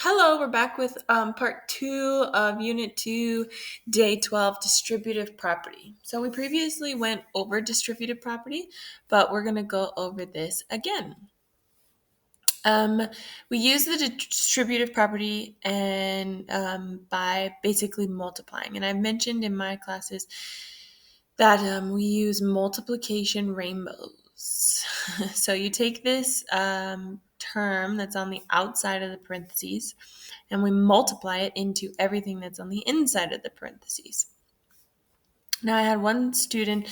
Hello, we're back with part 2 of Unit 2, Day 12, Distributive Property. So we previously went over distributive property, but we're going to go over this again. We use the distributive property and by basically multiplying. And I've mentioned in my classes that we use multiplication rainbows. So you take this term that's on the outside of the parentheses and we multiply it into everything that's on the inside of the parentheses. Now, I had one student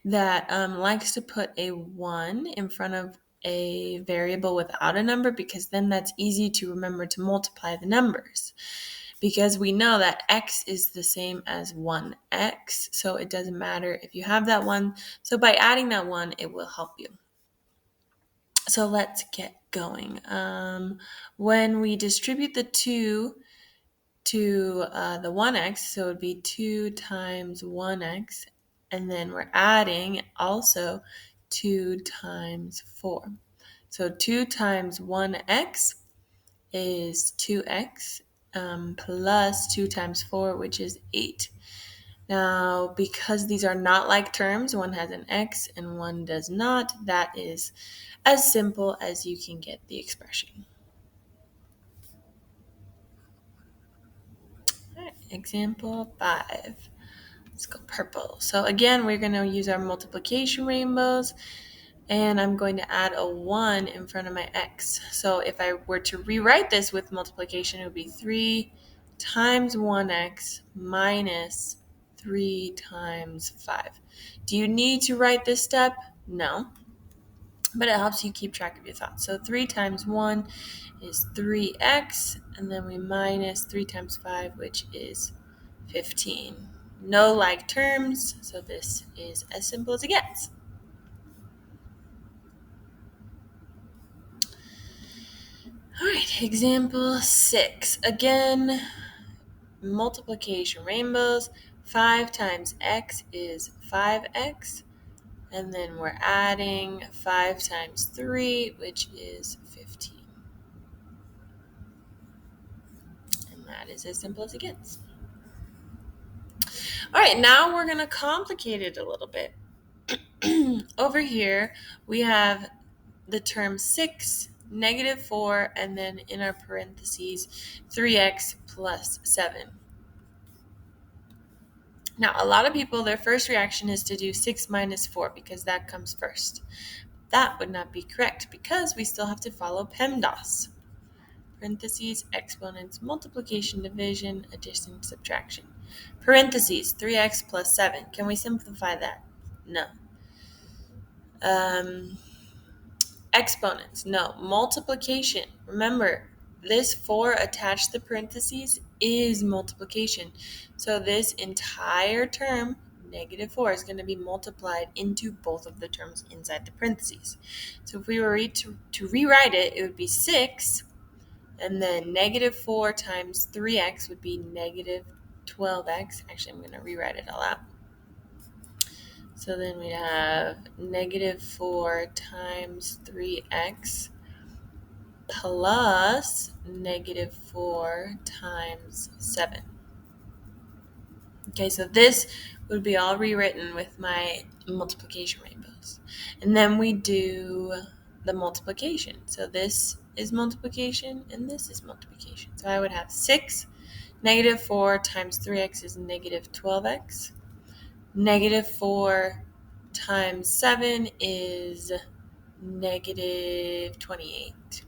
that likes to put a 1 in front of a variable without a number because then that's easy to remember to multiply the numbers. Because we know that x is the same as 1x, so it doesn't matter if you have that 1. So by adding that 1, it will help you. So let's get going. When we distribute the 2 to the 1x, so it would be 2 times 1x, and then we're adding also 2 times 4. So 2 times 1x is 2x plus 2 times 4, which is 8. Now, because these are not like terms, one has an x and one does not, that is as simple as you can get the expression. All right, example 5. Let's go purple. So again, we're going to use our multiplication rainbows, and I'm going to add a 1 in front of my x. So if I were to rewrite this with multiplication, it would be 3 times 1x minus 3 times 5. Do you need to write this step? No, but it helps you keep track of your thoughts. So 3 times 1 is 3x, and then we minus 3 times 5, which is 15. No like terms, so this is as simple as it gets. All right, example 6. Again, multiplication rainbows. 5 times x is 5x, and then we're adding 5 times 3, which is 15. And that is as simple as it gets. All right, now we're going to complicate it a little bit. Over here, we have the term 6, negative 4, and then in our parentheses, 3x plus 7. Now, a lot of people, their first reaction is to do 6 minus 4 because that comes first. That would not be correct because we still have to follow PEMDAS. Parentheses, exponents, multiplication, division, addition, subtraction. Parentheses, 3x plus 7. Can we simplify that? No. Exponents, no. Multiplication, remember, this 4 attached to the parentheses is multiplication. So this entire term, negative 4, is going to be multiplied into both of the terms inside the parentheses. So if we were to rewrite it, it would be 6, and then negative 4 times 3x would be negative 12x. Actually, I'm going to rewrite it all out. So then we have negative 4 times 3x plus negative 4 times 7. Okay, so this would be all rewritten with my multiplication rainbows. And then we do the multiplication. So this is multiplication and this is multiplication. So I would have 6, negative 4 times 3x is negative 12x. Negative 4 times 7 is negative 28.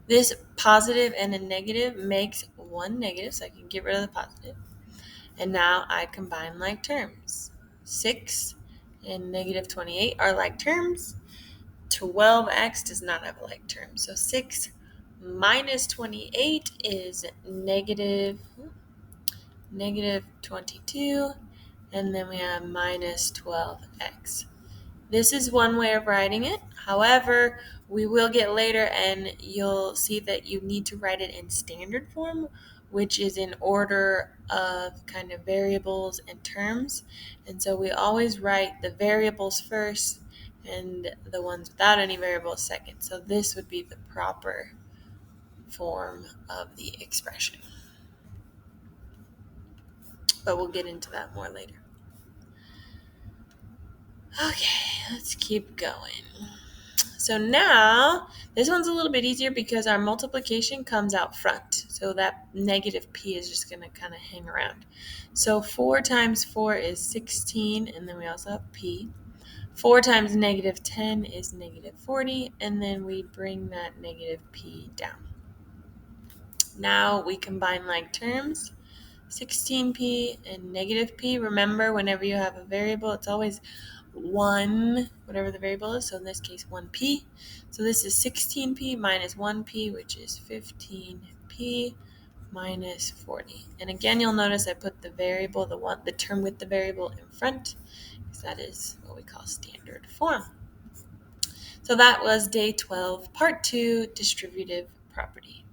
This positive and a negative makes one negative, so I can get rid of the positive. And now I combine like terms. 6 and negative 28 are like terms. 12x does not have a like term. So 6 minus 28 is negative 22. And then we have minus 12x. This is one way of writing it. However, we will get later and you'll see that you need to write it in standard form, which is in order of kind of variables and terms. And so we always write the variables first and the ones without any variables second. So this would be the proper form of the expression. But we'll get into that more later. Okay, let's keep going. So now, this one's a little bit easier because our multiplication comes out front. So that negative p is just going to kind of hang around. So 4 times 4 is 16, and then we also have p. 4 times negative 10 is negative 40, and then we bring that negative p down. Now we combine like terms, 16p and negative p. Remember, whenever you have a variable, it's always 1, whatever the variable is. So in this case, 1p. So this is 16p minus 1p, which is 15p minus 40. And again, you'll notice I put the variable, the term with the variable in front, because that is what we call standard form. So that was day 12, part 2, distributive property.